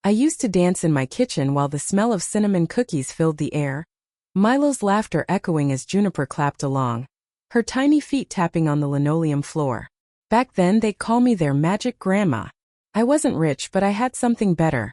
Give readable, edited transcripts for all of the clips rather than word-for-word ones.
I used to dance in my kitchen while the smell of cinnamon cookies filled the air, Milo's laughter echoing as Juniper clapped along, her tiny feet tapping on the linoleum floor. Back then they'd call me their magic grandma. I wasn't rich, but I had something better.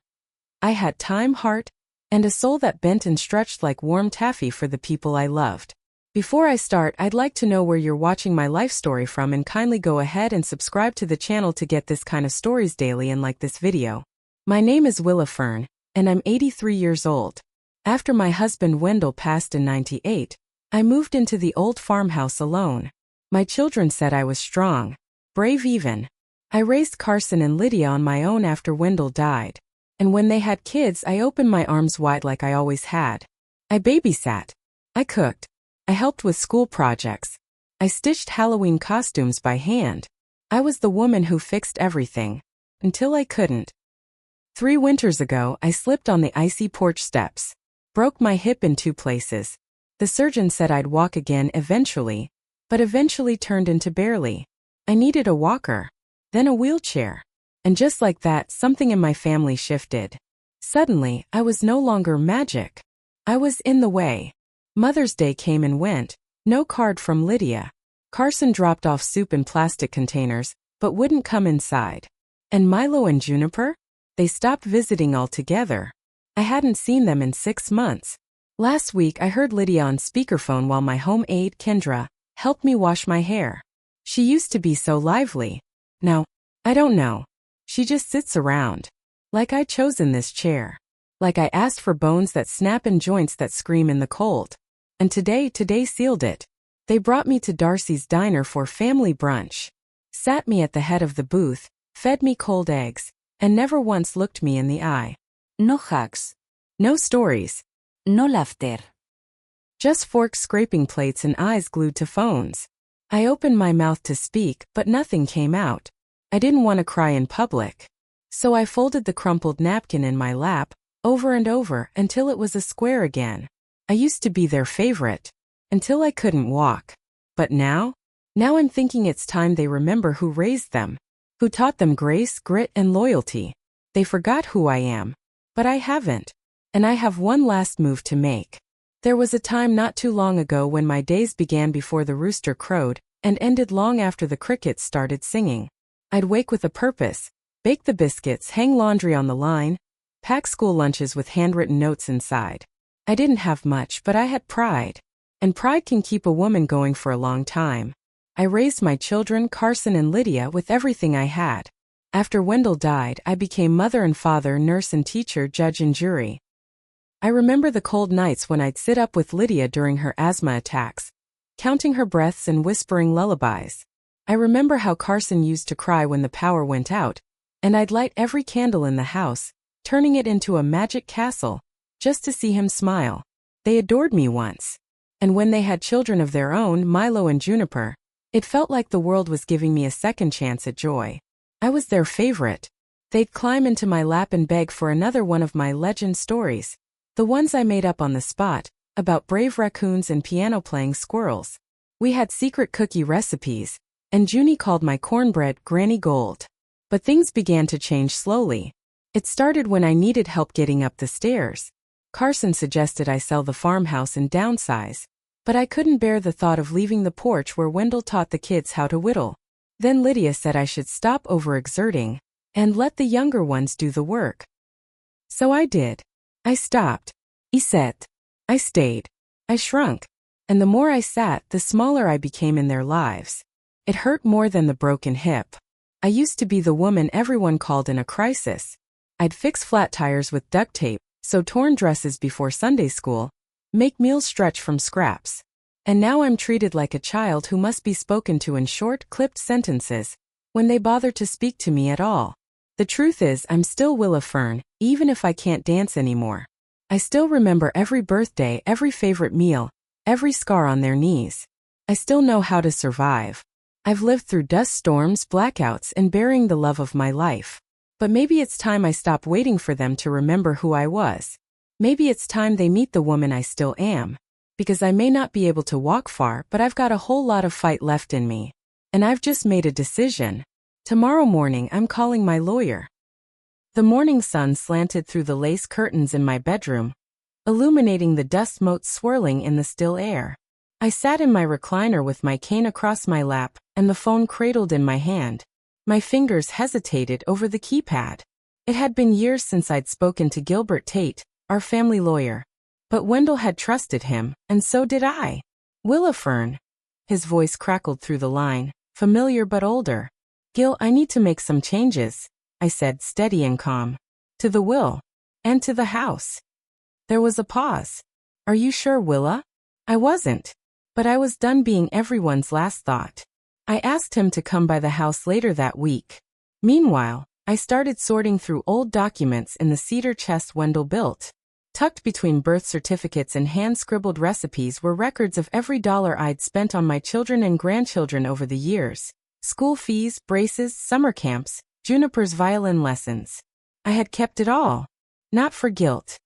I had time, heart, and a soul that bent and stretched like warm taffy for the people I loved. Before I start, I'd like to know where you're watching my life story from, and kindly go ahead and subscribe to the channel to get this kind of stories daily and like this video. My name is Willa Fern, and I'm 83 years old. After my husband Wendell passed in '98, I moved into the old farmhouse alone. My children said I was strong, brave even. I raised Carson and Lydia on my own after Wendell died. And when they had kids, I opened my arms wide like I always had. I babysat. I cooked. I helped with school projects. I stitched Halloween costumes by hand. I was the woman who fixed everything. Until I couldn't. 3 winters ago, I slipped on the icy porch steps. Broke my hip in 2 places. The surgeon said I'd walk again eventually, but eventually turned into barely. I needed a walker, then a wheelchair. And just like that, something in my family shifted. Suddenly, I was no longer magic. I was in the way. Mother's Day came and went. No card from Lydia. Carson dropped off soup in plastic containers, but wouldn't come inside. And Milo and Juniper? They stopped visiting altogether. I hadn't seen them in 6 months. Last week I heard Lydia on speakerphone while my home aide, Kendra, helped me wash my hair. She used to be so lively. Now, I don't know. She just sits around. Like I chosen this chair. Like I asked for bones that snap and joints that scream in the cold. And today sealed it. They brought me to Darcy's diner for family brunch. Sat me at the head of the booth, fed me cold eggs, and never once looked me in the eye. No hugs. No stories. No laughter. Just forks scraping plates and eyes glued to phones. I opened my mouth to speak, but nothing came out. I didn't want to cry in public. So I folded the crumpled napkin in my lap, over and over, until it was a square again. I used to be their favorite. Until I couldn't walk. But now? Now I'm thinking it's time they remember who raised them. Who taught them grace, grit, and loyalty. They forgot who I am. But I haven't. And I have one last move to make. There was a time not too long ago when my days began before the rooster crowed, and ended long after the crickets started singing. I'd wake with a purpose, bake the biscuits, hang laundry on the line, pack school lunches with handwritten notes inside. I didn't have much, but I had pride. And pride can keep a woman going for a long time. I raised my children, Carson and Lydia, with everything I had. After Wendell died, I became mother and father, nurse and teacher, judge and jury. I remember the cold nights when I'd sit up with Lydia during her asthma attacks, counting her breaths and whispering lullabies. I remember how Carson used to cry when the power went out, and I'd light every candle in the house, turning it into a magic castle, just to see him smile. They adored me once. And when they had children of their own, Milo and Juniper, it felt like the world was giving me a second chance at joy. I was their favorite. They'd climb into my lap and beg for another one of my legend stories. The ones I made up on the spot, about brave raccoons and piano-playing squirrels. We had secret cookie recipes, and Junie called my cornbread Granny Gold. But things began to change slowly. It started when I needed help getting up the stairs. Carson suggested I sell the farmhouse and downsize. But I couldn't bear the thought of leaving the porch where Wendell taught the kids how to whittle. Then Lydia said I should stop overexerting, and let the younger ones do the work. So I did. I stopped. I sat. I stayed. I shrunk. And the more I sat, the smaller I became in their lives. It hurt more than the broken hip. I used to be the woman everyone called in a crisis. I'd fix flat tires with duct tape, sew torn dresses before Sunday school, make meals stretch from scraps. And now I'm treated like a child who must be spoken to in short, clipped sentences, when they bother to speak to me at all. The truth is, I'm still Willa Fern, even if I can't dance anymore. I still remember every birthday, every favorite meal, every scar on their knees. I still know how to survive. I've lived through dust storms, blackouts, and burying the love of my life. But maybe it's time I stop waiting for them to remember who I was. Maybe it's time they meet the woman I still am. Because I may not be able to walk far, but I've got a whole lot of fight left in me. And I've just made a decision. Tomorrow morning I'm calling my lawyer. The morning sun slanted through the lace curtains in my bedroom, illuminating the dust motes swirling in the still air. I sat in my recliner with my cane across my lap and the phone cradled in my hand. My fingers hesitated over the keypad. It had been years since I'd spoken to Gilbert Tate, our family lawyer. But Wendell had trusted him, and so did I. Willa Fern. His voice crackled through the line, familiar but older. Gil, I need to make some changes, I said, steady and calm. To the will. And to the house. There was a pause. Are you sure, Willa? I wasn't. But I was done being everyone's last thought. I asked him to come by the house later that week. Meanwhile, I started sorting through old documents in the cedar chest Wendell built. Tucked between birth certificates and hand-scribbled recipes were records of every dollar I'd spent on my children and grandchildren over the years. School fees, braces, summer camps, Juniper's violin lessons. I had kept it all. Not for guilt.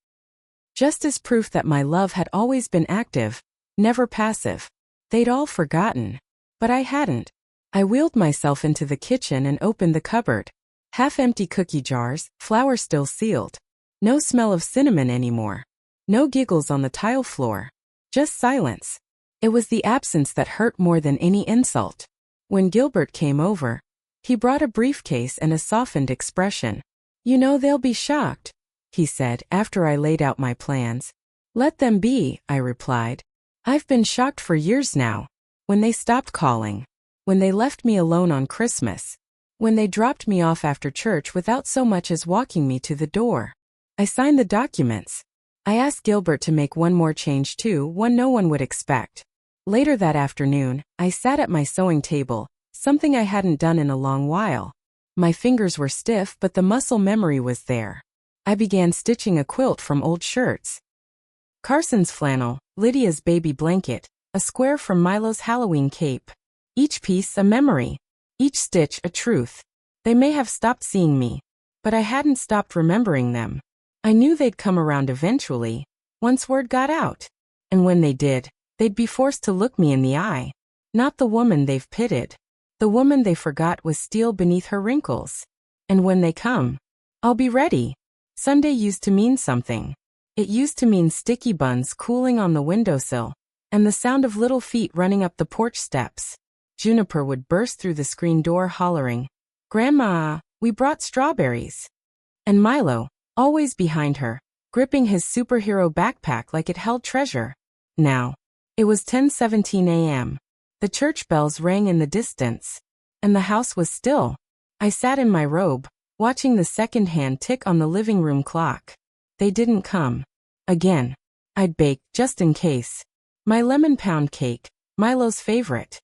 Just as proof that my love had always been active, never passive. They'd all forgotten. But I hadn't. I wheeled myself into the kitchen and opened the cupboard. Half-empty cookie jars, flour still sealed. No smell of cinnamon anymore. No giggles on the tile floor. Just silence. It was the absence that hurt more than any insult. When Gilbert came over, he brought a briefcase and a softened expression. You know they'll be shocked, he said after I laid out my plans. Let them be, I replied. I've been shocked for years now. When they stopped calling. When they left me alone on Christmas. When they dropped me off after church without so much as walking me to the door. I signed the documents. I asked Gilbert to make one more change too, one no one would expect. Later that afternoon, I sat at my sewing table, something I hadn't done in a long while. My fingers were stiff but the muscle memory was there. I began stitching a quilt from old shirts. Carson's flannel, Lydia's baby blanket, a square from Milo's Halloween cape. Each piece a memory. Each stitch a truth. They may have stopped seeing me, but I hadn't stopped remembering them. I knew they'd come around eventually, once word got out. And when they did, they'd be forced to look me in the eye. Not the woman they've pitted. The woman they forgot was steel beneath her wrinkles. And when they come, I'll be ready. Sunday used to mean something. It used to mean sticky buns cooling on the windowsill, and the sound of little feet running up the porch steps. Juniper would burst through the screen door hollering, Grandma, we brought strawberries. And Milo, always behind her, gripping his superhero backpack like it held treasure. Now, it was 10:17 a.m. The church bells rang in the distance, and the house was still. I sat in my robe, watching the second hand tick on the living room clock. They didn't come. Again. I'd bake, just in case. My lemon pound cake, Milo's favorite.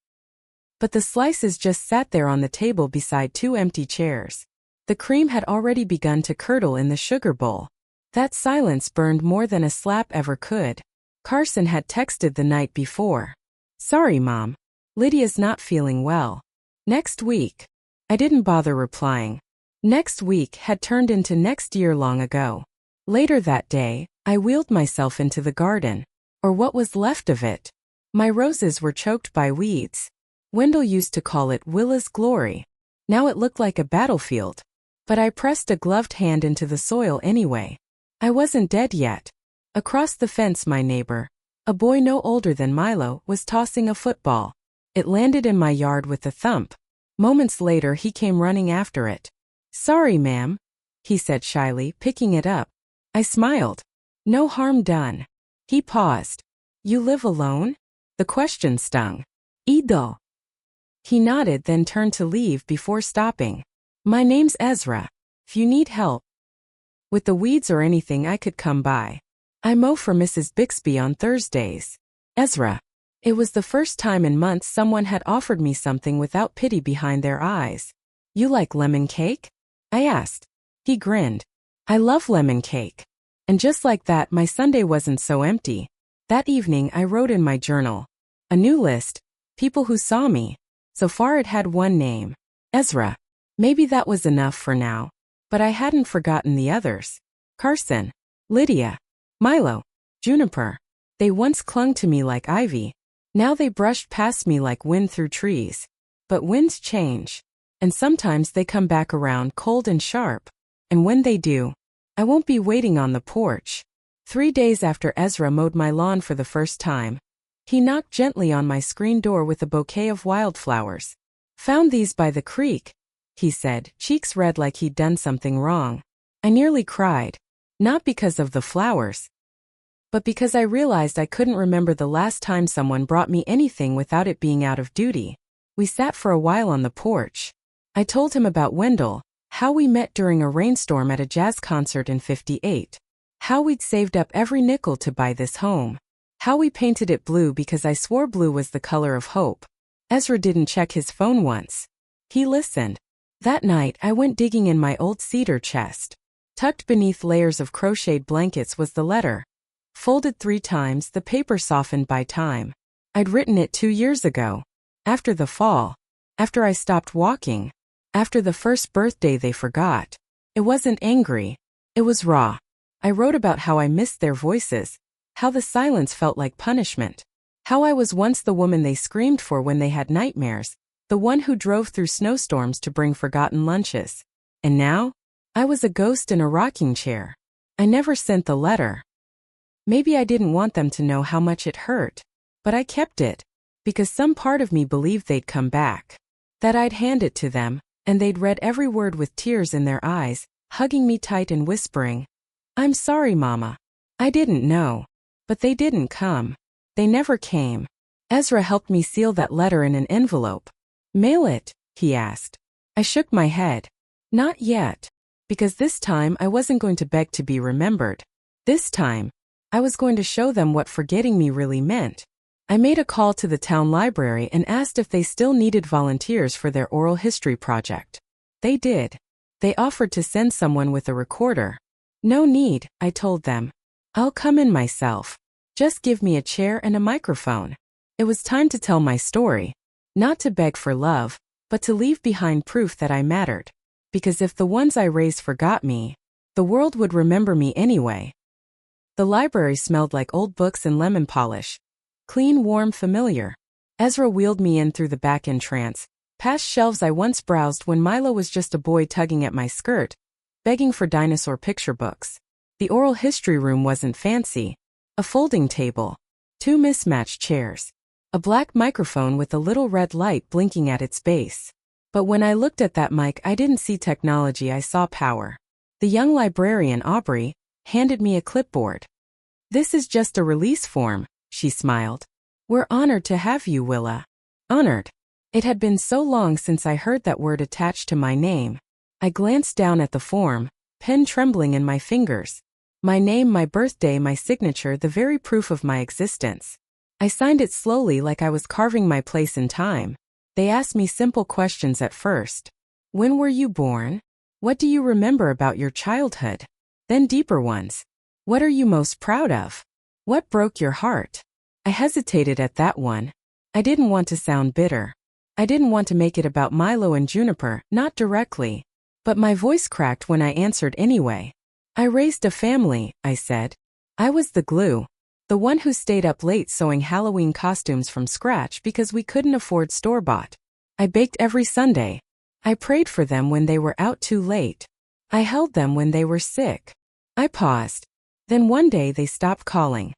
But the slices just sat there on the table beside two empty chairs. The cream had already begun to curdle in the sugar bowl. That silence burned more than a slap ever could. Carson had texted the night before. Sorry, Mom. Lydia's not feeling well. Next week. I didn't bother replying. Next week had turned into next year long ago. Later that day, I wheeled myself into the garden. Or what was left of it. My roses were choked by weeds. Wendell used to call it Willa's glory. Now it looked like a battlefield. But I pressed a gloved hand into the soil anyway. I wasn't dead yet. Across the fence my neighbor, a boy no older than Milo, was tossing a football. It landed in my yard with a thump. Moments later he came running after it. Sorry, ma'am, he said shyly, picking it up. I smiled. No harm done. He paused. You live alone? The question stung. Ido. He nodded, then turned to leave before stopping. My name's Ezra. If you need help with the weeds or anything, I could come by. I mow for Mrs. Bixby on Thursdays. Ezra. It was the first time in months someone had offered me something without pity behind their eyes. You like lemon cake? I asked. He grinned. I love lemon cake. And just like that, my Sunday wasn't so empty. That evening I wrote in my journal. A new list. People who saw me. So far it had one name. Ezra. Maybe that was enough for now. But I hadn't forgotten the others. Carson. Lydia. Milo. Juniper. They once clung to me like ivy. Now they brushed past me like wind through trees. But winds change. And sometimes they come back around cold and sharp. And when they do, I won't be waiting on the porch. 3 days after Ezra mowed my lawn for the first time, he knocked gently on my screen door with a bouquet of wildflowers. Found these by the creek, he said, cheeks red like he'd done something wrong. I nearly cried, not because of the flowers, but because I realized I couldn't remember the last time someone brought me anything without it being out of duty. We sat for a while on the porch. I told him about Wendell, how we met during a rainstorm at a jazz concert in '58, how we'd saved up every nickel to buy this home, how we painted it blue because I swore blue was the color of hope. Ezra didn't check his phone once. He listened. That night I went digging in my old cedar chest. Tucked beneath layers of crocheted blankets was the letter. Folded 3 times, the paper softened by time. I'd written it 2 years ago. After the fall. After I stopped walking. After the first birthday they forgot. It wasn't angry. It was raw. I wrote about how I missed their voices. How the silence felt like punishment. How I was once the woman they screamed for when they had nightmares. The one who drove through snowstorms to bring forgotten lunches. And now? I was a ghost in a rocking chair. I never sent the letter. Maybe I didn't want them to know how much it hurt. But I kept it. Because some part of me believed they'd come back. That I'd hand it to them, and they'd read every word with tears in their eyes, hugging me tight and whispering, "I'm sorry, Mama. I didn't know." But they didn't come. They never came. Ezra helped me seal that letter in an envelope. "Mail it?" he asked. I shook my head. Not yet. Because this time I wasn't going to beg to be remembered. This time, I was going to show them what forgetting me really meant. I made a call to the town library and asked if they still needed volunteers for their oral history project. They did. They offered to send someone with a recorder. No need, I told them. I'll come in myself. Just give me a chair and a microphone. It was time to tell my story. Not to beg for love, but to leave behind proof that I mattered. Because if the ones I raised forgot me, the world would remember me anyway. The library smelled like old books and lemon polish. Clean, warm, familiar. Ezra wheeled me in through the back entrance, past shelves I once browsed when Milo was just a boy tugging at my skirt, begging for dinosaur picture books. The oral history room wasn't fancy. A folding table. 2 mismatched chairs. A black microphone with a little red light blinking at its base. But when I looked at that mic, I didn't see technology, I saw power. The young librarian, Aubrey, handed me a clipboard. "This is just a release form," she smiled. "We're honored to have you, Willa." Honored. It had been so long since I heard that word attached to my name. I glanced down at the form, pen trembling in my fingers. My name, my birthday, my signature, the very proof of my existence. I signed it slowly like I was carving my place in time. They asked me simple questions at first. When were you born? What do you remember about your childhood? Then deeper ones. What are you most proud of? What broke your heart? I hesitated at that one. I didn't want to sound bitter. I didn't want to make it about Milo and Juniper, not directly. But my voice cracked when I answered anyway. I raised a family, I said. I was the glue. The one who stayed up late sewing Halloween costumes from scratch because we couldn't afford store-bought. I baked every Sunday. I prayed for them when they were out too late. I held them when they were sick. I paused. Then one day they stopped calling.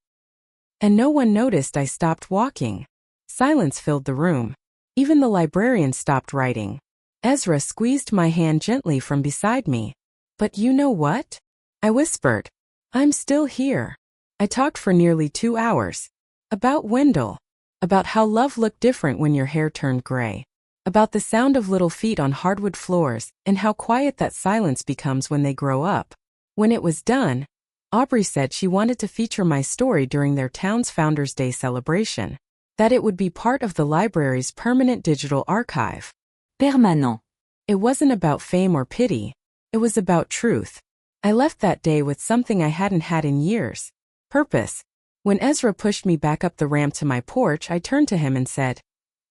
And no one noticed I stopped walking. Silence filled the room. Even the librarian stopped writing. Ezra squeezed my hand gently from beside me. But you know what? I whispered. I'm still here. I talked for nearly 2 hours. About Wendell. About how love looked different when your hair turned gray. About the sound of little feet on hardwood floors, and how quiet that silence becomes when they grow up. When it was done, Aubrey said she wanted to feature my story during their town's Founders' Day celebration. That it would be part of the library's permanent digital archive. Permanent. It wasn't about fame or pity. It was about truth. I left that day with something I hadn't had in years. Purpose. When Ezra pushed me back up the ramp to my porch, I turned to him and said,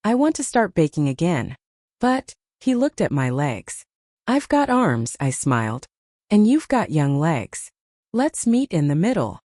I want to start baking again. But, he looked at my legs. I've got arms, I smiled. And you've got young legs. Let's meet in the middle.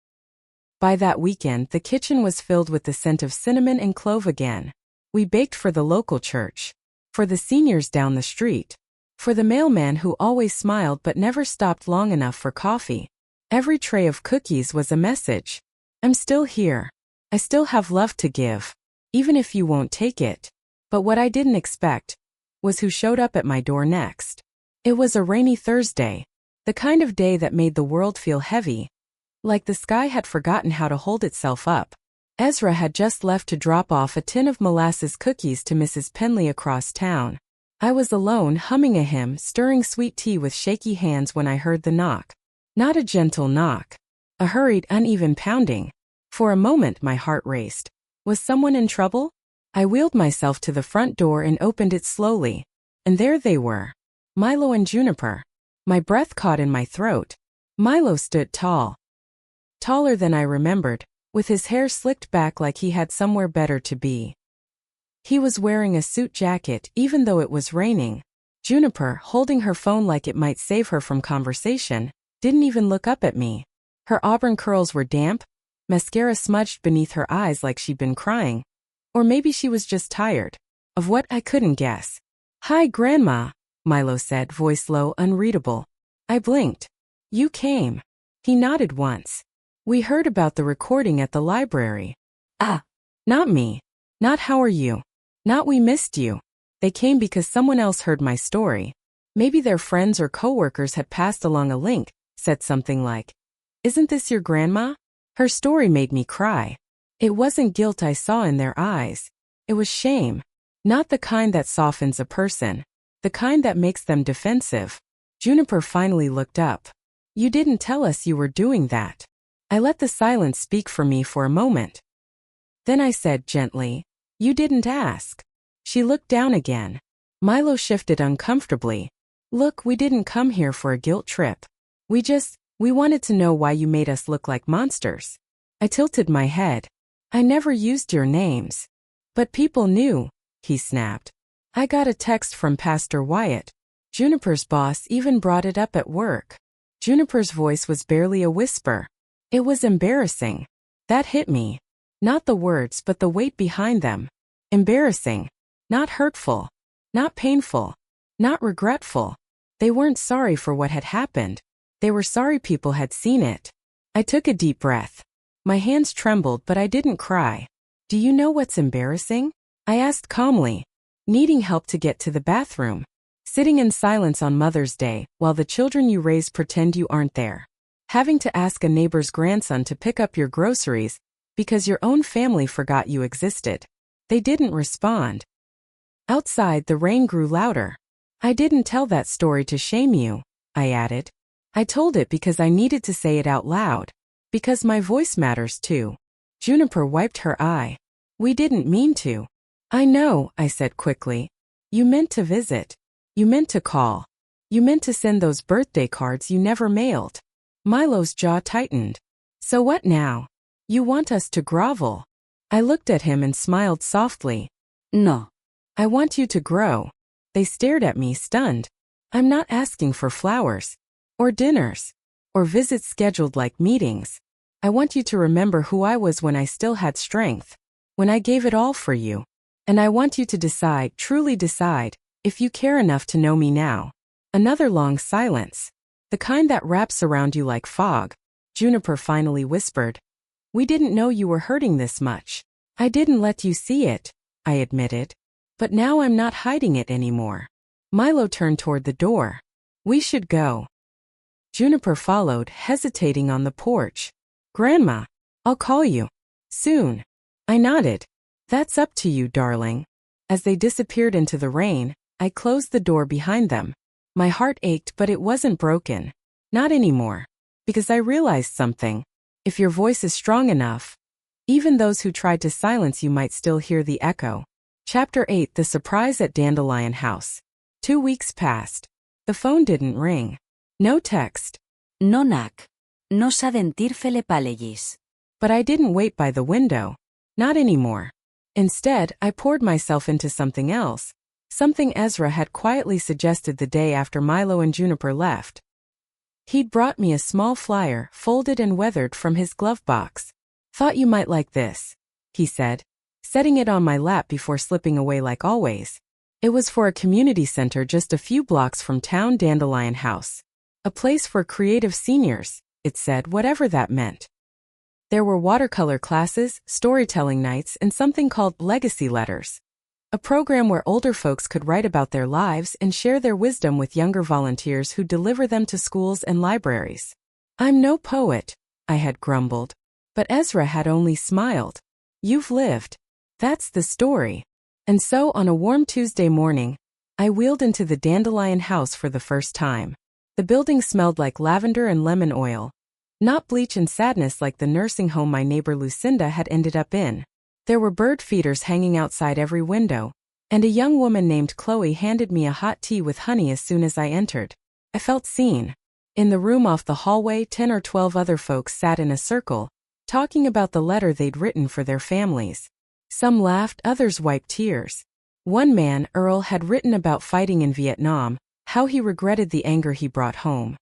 By that weekend, the kitchen was filled with the scent of cinnamon and clove again. We baked for the local church. For the seniors down the street. For the mailman who always smiled but never stopped long enough for coffee. Every tray of cookies was a message. I'm still here. I still have love to give. Even if you won't take it. But what I didn't expect was who showed up at my door next. It was a rainy Thursday. The kind of day that made the world feel heavy. Like the sky had forgotten how to hold itself up. Ezra had just left to drop off a tin of molasses cookies to Mrs. Penley across town. I was alone humming a hymn, stirring sweet tea with shaky hands when I heard the knock. Not a gentle knock. A hurried, uneven pounding. For a moment my heart raced. Was someone in trouble? I wheeled myself to the front door and opened it slowly. And there they were. Milo and Juniper. My breath caught in my throat. Milo stood tall. Taller than I remembered, with his hair slicked back like he had somewhere better to be. He was wearing a suit jacket even though it was raining. Juniper, holding her phone like it might save her from conversation, didn't even look up at me. Her auburn curls were damp, mascara smudged beneath her eyes like she'd been crying. Or maybe she was just tired. Of what, I couldn't guess. "Hi, Grandma," Milo said, voice low, unreadable. I blinked. "You came." He nodded once. "We heard about the recording at the library." Ah. Not me. Not how are you. Not we missed you. They came because someone else heard my story. Maybe their friends or coworkers had passed along a link, said something like, "Isn't this your grandma?" Her story made me cry. It wasn't guilt I saw in their eyes. It was shame. Not the kind that softens a person. The kind that makes them defensive. Juniper finally looked up. "You didn't tell us you were doing that." I let the silence speak for me for a moment. Then I said gently, "You didn't ask." She looked down again. Milo shifted uncomfortably. "Look, we didn't come here for a guilt trip. We wanted to know why you made us look like monsters." I tilted my head. "I never used your names." "But people knew," he snapped. "I got a text from Pastor Wyatt. Juniper's boss even brought it up at work." Juniper's voice was barely a whisper. It was embarrassing. That hit me. Not the words but the weight behind them. Embarrassing. Not hurtful. Not painful. Not regretful. They weren't sorry for what had happened. They were sorry people had seen it. I took a deep breath. My hands trembled but I didn't cry. "Do you know what's embarrassing?" I asked calmly, needing help to get to the bathroom. Sitting in silence on Mother's Day while the children you raise pretend you aren't there. Having to ask a neighbor's grandson to pick up your groceries because your own family forgot you existed. They didn't respond. Outside, the rain grew louder. "I didn't tell that story to shame you," I added. "I told it because I needed to say it out loud. Because my voice matters too." Juniper wiped her eye. "We didn't mean to." "I know," I said quickly. "You meant to visit. You meant to call. You meant to send those birthday cards you never mailed." Milo's jaw tightened. "So what now? You want us to grovel?" I looked at him and smiled softly. No. "I want you to grow." They stared at me, stunned. "I'm not asking for flowers. Or dinners. Or visits scheduled like meetings. I want you to remember who I was when I still had strength. When I gave it all for you. And I want you to decide, truly decide, if you care enough to know me now." Another long silence. The kind that wraps around you like fog. Juniper finally whispered, "We didn't know you were hurting this much." "I didn't let you see it," I admitted. "But now I'm not hiding it anymore." Milo turned toward the door. "We should go." Juniper followed, hesitating on the porch. "Grandma, I'll call you. Soon." I nodded. "That's up to you, darling." As they disappeared into the rain, I closed the door behind them. My heart ached but it wasn't broken. Not anymore. Because I realized something. If your voice is strong enough, even those who tried to silence you might still hear the echo. Chapter 8: The Surprise at Dandelion House. 2 weeks passed. The phone didn't ring. No text. No knock. No sentir felepallegis. But I didn't wait by the window. Not anymore. Instead, I poured myself into something else. Something Ezra had quietly suggested the day after Milo and Juniper left. He'd brought me a small flyer, folded and weathered, from his glove box. "Thought you might like this," he said, setting it on my lap before slipping away like always. It was for a community center just a few blocks from town Dandelion House. A place for creative seniors, it said, whatever that meant. There were watercolor classes, storytelling nights, and something called Legacy Letters. A program where older folks could write about their lives and share their wisdom with younger volunteers who deliver them to schools and libraries. I'm no poet, I had grumbled. But Ezra had only smiled. You've lived. That's the story. And so on a warm Tuesday morning, I wheeled into the Dandelion House for the first time. The building smelled like lavender and lemon oil. Not bleach and sadness like the nursing home my neighbor Lucinda had ended up in. There were bird feeders hanging outside every window, and a young woman named Chloe handed me a hot tea with honey as soon as I entered. I felt seen. In the room off the hallway, 10 or 12 other folks sat in a circle, talking about the letter they'd written for their families. Some laughed, others wiped tears. One man, Earl, had written about fighting in Vietnam, how he regretted the anger he brought home.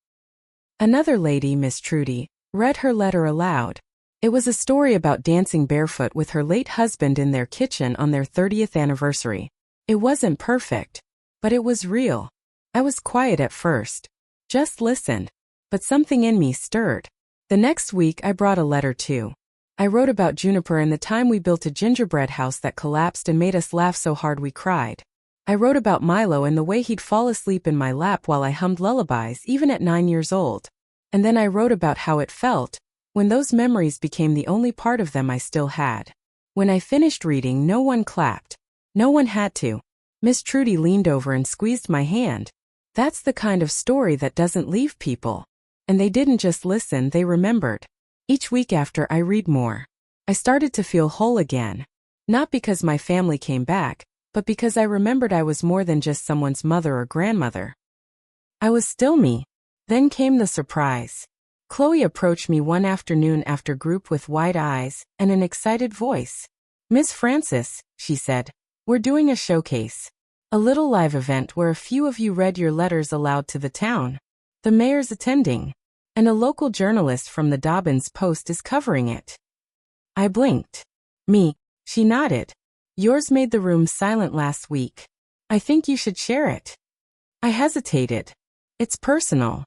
Another lady, Miss Trudy, read her letter aloud. It was a story about dancing barefoot with her late husband in their kitchen on their 30th anniversary. It wasn't perfect, but it was real. I was quiet at first. Just listened. But something in me stirred. The next week I brought a letter too. I wrote about Juniper and the time we built a gingerbread house that collapsed and made us laugh so hard we cried. I wrote about Milo and the way he'd fall asleep in my lap while I hummed lullabies even at 9 years old. And then I wrote about how it felt when those memories became the only part of them I still had. When I finished reading, no one clapped. No one had to. Miss Trudy leaned over and squeezed my hand. That's the kind of story that doesn't leave people. And they didn't just listen, they remembered. Each week after, I read more. I started to feel whole again. Not because my family came back, but because I remembered I was more than just someone's mother or grandmother. I was still me. Then came the surprise. Chloe approached me one afternoon after group with wide eyes and an excited voice. Miss Francis, she said, we're doing a showcase. A little live event where a few of you read your letters aloud to the town. The mayor's attending. And a local journalist from the Dobbins Post is covering it. I blinked. Me, she nodded. Yours made the room silent last week. I think you should share it. I hesitated. It's personal.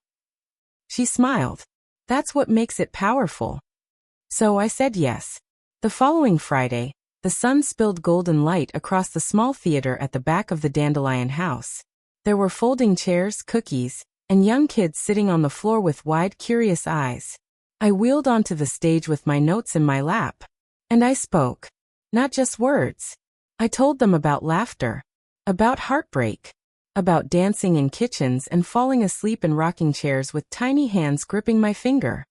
She smiled. That's what makes it powerful. So I said yes. The following Friday, the sun spilled golden light across the small theater at the back of the Dandelion House. There were folding chairs, cookies, and young kids sitting on the floor with wide, curious eyes. I wheeled onto the stage with my notes in my lap. And I spoke. Not just words. I told them about laughter. About heartbreak. About dancing in kitchens and falling asleep in rocking chairs with tiny hands gripping my finger.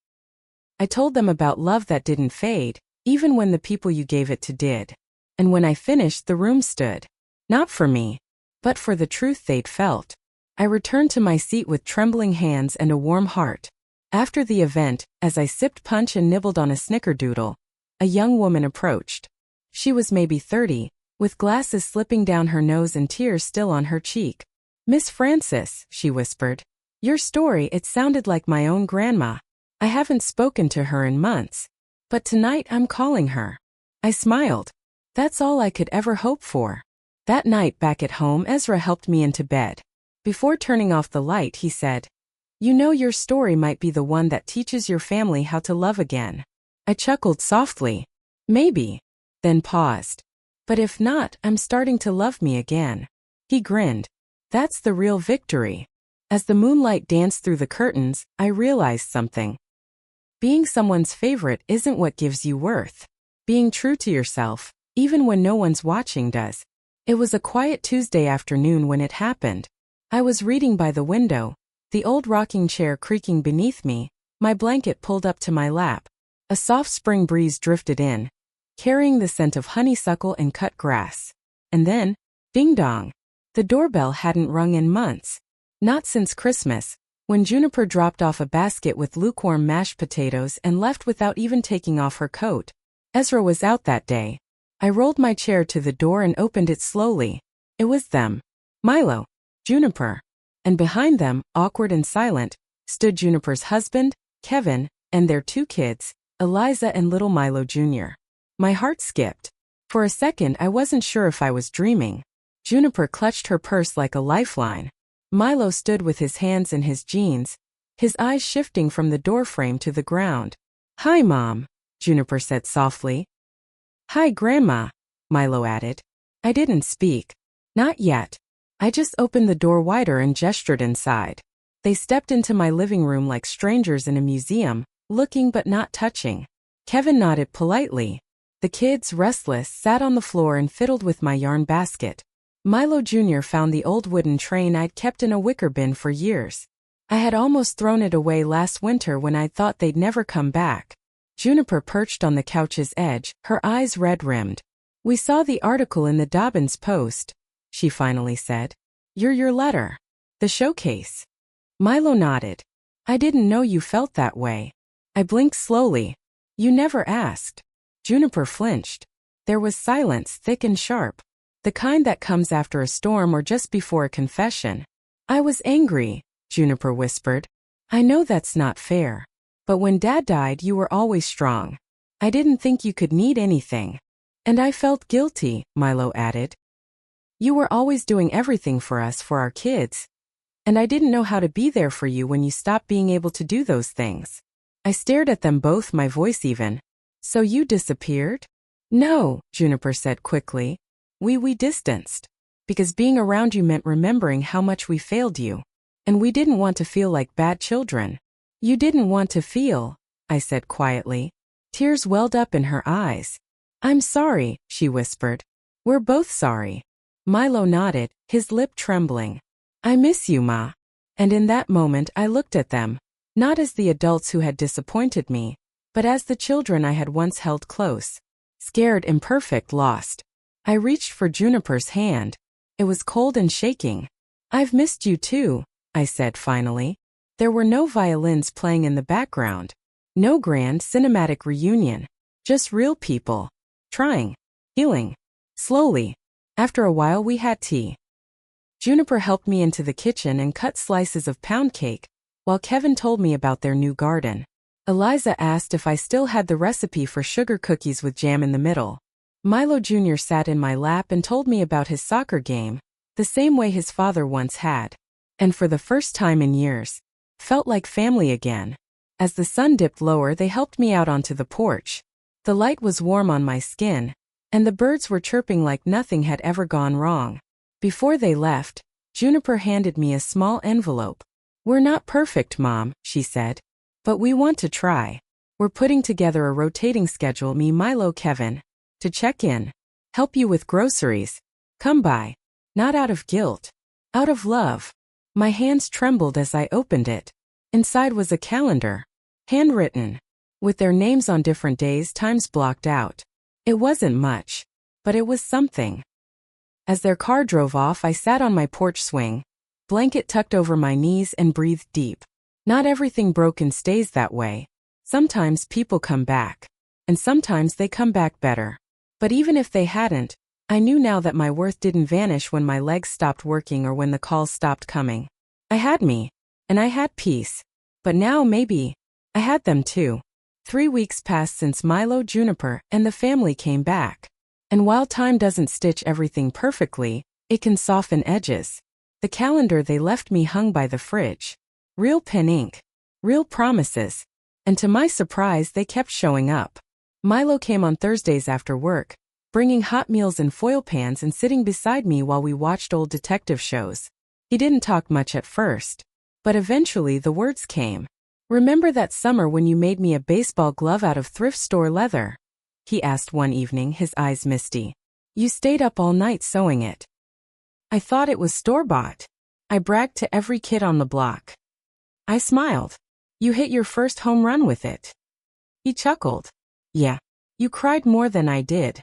I told them about love that didn't fade, even when the people you gave it to did. And when I finished, the room stood. Not for me, but for the truth they'd felt. I returned to my seat with trembling hands and a warm heart. After the event, as I sipped punch and nibbled on a snickerdoodle, a young woman approached. She was maybe 30, with glasses slipping down her nose and tears still on her cheek. Miss Francis, she whispered. Your story, it sounded like my own grandma. I haven't spoken to her in months. But tonight I'm calling her. I smiled. That's all I could ever hope for. That night back at home, Ezra helped me into bed. Before turning off the light, he said, you know your story might be the one that teaches your family how to love again. I chuckled softly. Maybe. Then paused. But if not, I'm starting to love me again. He grinned. That's the real victory. As the moonlight danced through the curtains, I realized something. Being someone's favorite isn't what gives you worth. Being true to yourself, even when no one's watching, does. It was a quiet Tuesday afternoon when it happened. I was reading by the window, the old rocking chair creaking beneath me, my blanket pulled up to my lap. A soft spring breeze drifted in, carrying the scent of honeysuckle and cut grass. And then, ding-dong. The doorbell hadn't rung in months. Not since Christmas, when Juniper dropped off a basket with lukewarm mashed potatoes and left without even taking off her coat. Ezra was out that day. I rolled my chair to the door and opened it slowly. It was them. Milo. Juniper. And behind them, awkward and silent, stood Juniper's husband, Kevin, and their 2 kids, Eliza and little Milo Jr. My heart skipped. For a second I wasn't sure if I was dreaming. Juniper clutched her purse like a lifeline. Milo stood with his hands in his jeans, his eyes shifting from the doorframe to the ground. "Hi, Mom," Juniper said softly. "Hi, Grandma," Milo added. I didn't speak. Not yet. I just opened the door wider and gestured inside. They stepped into my living room like strangers in a museum, looking but not touching. Kevin nodded politely. The kids, restless, sat on the floor and fiddled with my yarn basket. Milo Jr. found the old wooden train I'd kept in a wicker bin for years. I had almost thrown it away last winter when I'd thought they'd never come back. Juniper perched on the couch's edge, her eyes red-rimmed. "We saw the article in the Dobbins Post," she finally said. Your letter. The showcase." Milo nodded. "I didn't know you felt that way." I blinked slowly. "You never asked." Juniper flinched. There was silence, thick and sharp. The kind that comes after a storm or just before a confession. "I was angry," Juniper whispered. "I know that's not fair. But when Dad died, you were always strong. I didn't think you could need anything. And I felt guilty," Milo added. "You were always doing everything for us, for our kids. And I didn't know how to be there for you when you stopped being able to do those things." I stared at them both, my voice even. "So you disappeared?" "No," Juniper said quickly. We distanced. Because being around you meant remembering how much we failed you. And we didn't want to feel like bad children." "You didn't want to feel," I said quietly. Tears welled up in her eyes. "I'm sorry," she whispered. "We're both sorry." Milo nodded, his lip trembling. "I miss you, Ma." And in that moment I looked at them, not as the adults who had disappointed me, but as the children I had once held close. Scared, imperfect, lost. I reached for Juniper's hand. It was cold and shaking. "I've missed you too," I said finally. There were no violins playing in the background. No grand cinematic reunion. Just real people. Trying. Healing. Slowly. After a while we had tea. Juniper helped me into the kitchen and cut slices of pound cake, while Kevin told me about their new garden. Eliza asked if I still had the recipe for sugar cookies with jam in the middle. Milo Jr. sat in my lap and told me about his soccer game, the same way his father once had. And for the first time in years, felt like family again. As the sun dipped lower, they helped me out onto the porch. The light was warm on my skin, and the birds were chirping like nothing had ever gone wrong. Before they left, Juniper handed me a small envelope. "We're not perfect, Mom," she said. "But we want to try. We're putting together a rotating schedule, me, Milo, Kevin. To check in. Help you with groceries. Come by. Not out of guilt. Out of love." My hands trembled as I opened it. Inside was a calendar. Handwritten. With their names on different days, times blocked out. It wasn't much. But it was something. As their car drove off, I sat on my porch swing, blanket tucked over my knees, and breathed deep. Not everything broken stays that way. Sometimes people come back. And sometimes they come back better. But even if they hadn't, I knew now that my worth didn't vanish when my legs stopped working or when the calls stopped coming. I had me. And I had peace. But now maybe I had them too. 3 weeks passed since Milo, Juniper, and the family came back. And while time doesn't stitch everything perfectly, it can soften edges. The calendar they left me hung by the fridge. Real pen ink. Real promises. And to my surprise, they kept showing up. Milo came on Thursdays after work, bringing hot meals in foil pans and sitting beside me while we watched old detective shows. He didn't talk much at first, but eventually the words came. "Remember that summer when you made me a baseball glove out of thrift store leather?" he asked one evening, his eyes misty. "You stayed up all night sewing it." I thought it was store-bought. I bragged to every kid on the block. I smiled. "You hit your first home run with it." He chuckled. "Yeah, you cried more than I did."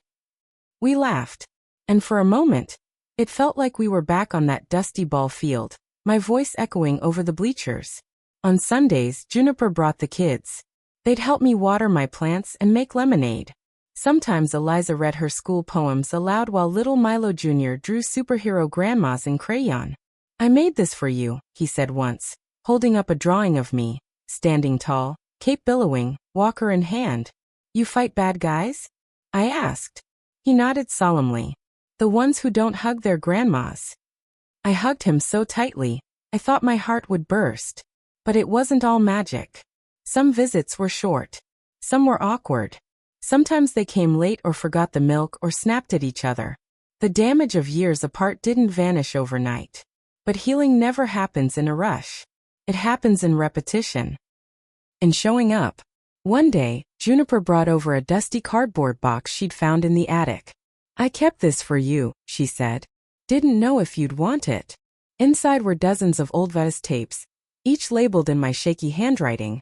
We laughed. And for a moment, it felt like we were back on that dusty ball field, my voice echoing over the bleachers. On Sundays, Juniper brought the kids. They'd help me water my plants and make lemonade. Sometimes Eliza read her school poems aloud while little Milo Jr. drew superhero grandmas in crayon. "I made this for you," he said once, holding up a drawing of me, standing tall, cape billowing, walker in hand. "You fight bad guys?" I asked. He nodded solemnly. The ones who don't hug their grandmas. I hugged him so tightly, I thought my heart would burst. But it wasn't all magic. Some visits were short. Some were awkward. Sometimes they came late or forgot the milk or snapped at each other. The damage of years apart didn't vanish overnight. But healing never happens in a rush. It happens in repetition. In showing up. One day, Juniper brought over a dusty cardboard box she'd found in the attic. "I kept this for you," she said. "Didn't know if you'd want it." Inside were dozens of old VHS tapes, each labeled in my shaky handwriting.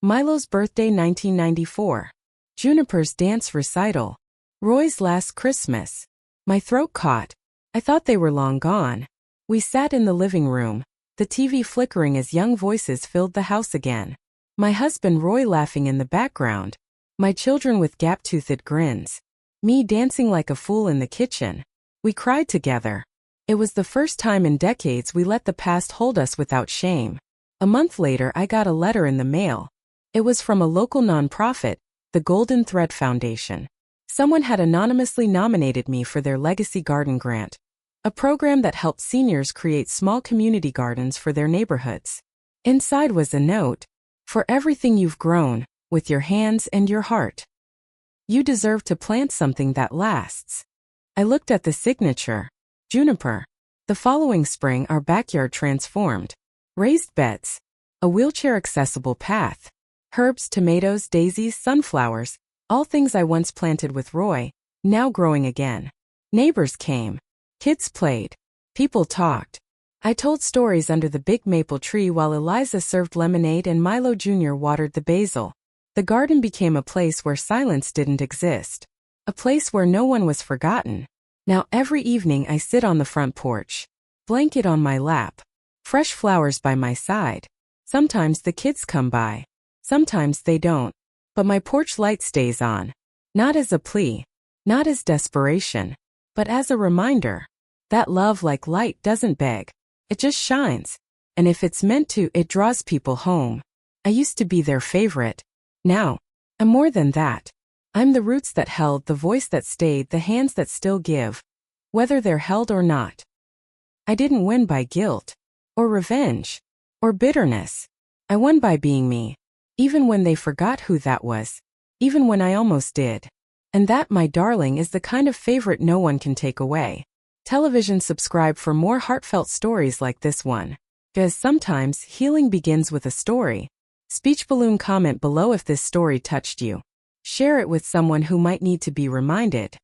Milo's birthday 1994. Juniper's dance recital. Roy's last Christmas. My throat caught. I thought they were long gone. We sat in the living room, the TV flickering as young voices filled the house again. My husband Roy laughing in the background. My children with gap-toothed grins. Me dancing like a fool in the kitchen. We cried together. It was the first time in decades we let the past hold us without shame. A month later I got a letter in the mail. It was from a local nonprofit, the Golden Thread Foundation. Someone had anonymously nominated me for their Legacy Garden Grant, a program that helped seniors create small community gardens for their neighborhoods. Inside was a note. "For everything you've grown, with your hands and your heart. You deserve to plant something that lasts." I looked at the signature. Juniper. The following spring our backyard transformed. Raised beds. A wheelchair-accessible path. Herbs, tomatoes, daisies, sunflowers, all things I once planted with Roy, now growing again. Neighbors came. Kids played. People talked. I told stories under the big maple tree while Eliza served lemonade and Milo Jr. watered the basil. The garden became a place where silence didn't exist. A place where no one was forgotten. Now every evening I sit on the front porch. Blanket on my lap. Fresh flowers by my side. Sometimes the kids come by. Sometimes they don't. But my porch light stays on. Not as a plea. Not as desperation. But as a reminder. That love like light doesn't beg. It just shines. And if it's meant to, it draws people home. I used to be their favorite. Now, I'm more than that. I'm the roots that held, the voice that stayed, the hands that still give. Whether they're held or not. I didn't win by guilt. Or revenge. Or bitterness. I won by being me. Even when they forgot who that was. Even when I almost did. And that, my darling, is the kind of favorite no one can take away. Television. Subscribe for more heartfelt stories like this one. Because sometimes healing begins with a story. Speech balloon. Comment below if this story touched you. Share it with someone who might need to be reminded.